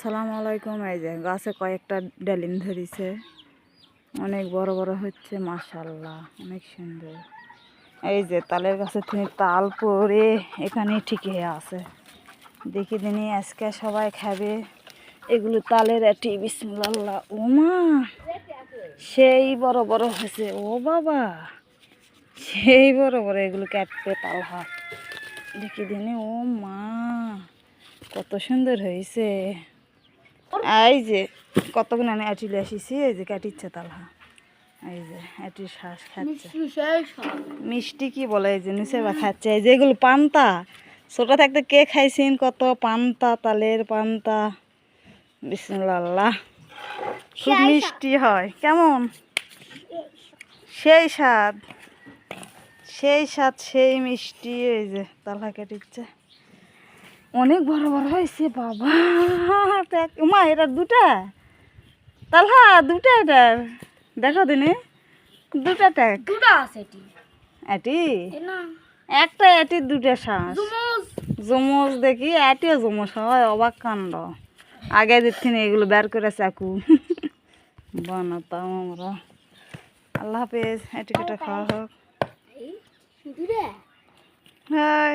আসসালামু আলাইকুম। এই যে গাছে কয়েকটা ডালিম ধরেছে, অনেক বড় বড় হচ্ছে, মাশাআল্লাহ অনেক সুন্দর। এই যে তালের গাছে তিনি তাল পরে এখানে ঠিকই আছে। দেখি দিনই আজকে সবাই খাবে এগুলো তালের এটি। বিসমিল্লাহ। ও মা, সেই বড় বড় হয়েছে। ও বাবা, সেই বড় বড়। এগুলো কাটতে তাল হাত দেখি দিনে। ও মা, কত সুন্দর হয়েছে। এই যে কতগুলো আমি এটি এসেছি। এই যে কাটিচ্ছে তালহা। এই যে এটির শ্বাস খাচ্ছে, মিষ্টি কি বলে, এই যে নিচে বা খাচ্ছে। এই যে এগুলো পান্তা, ছোট থাকতে কে খাইছেন কত পান্তা, তালের পান্তা। বিসমিল্লাহ। খুব মিষ্টি হয়। কেমন সেই স্বাদ, সেই স্বাদ, সেই মিষ্টি। এই যে তালহা কাটিচ্ছে, অনেক বড় বড় হয়েছে বাবা। মা এটা দুটা তালহা, দুটা এটার দেখো দিনে, দুটা ট্যাগ এটি একটা এটি দুটা শ্বাস জমজ দেখি। এটিও জমজ হয়, অবাক কাণ্ড। আগে দেখছি না এগুলো বের করে চাকু বানাতাম আমরা। আল্লাহ হাফেজ। এটি কেটে খাওয়া হোক। হ্যাঁ।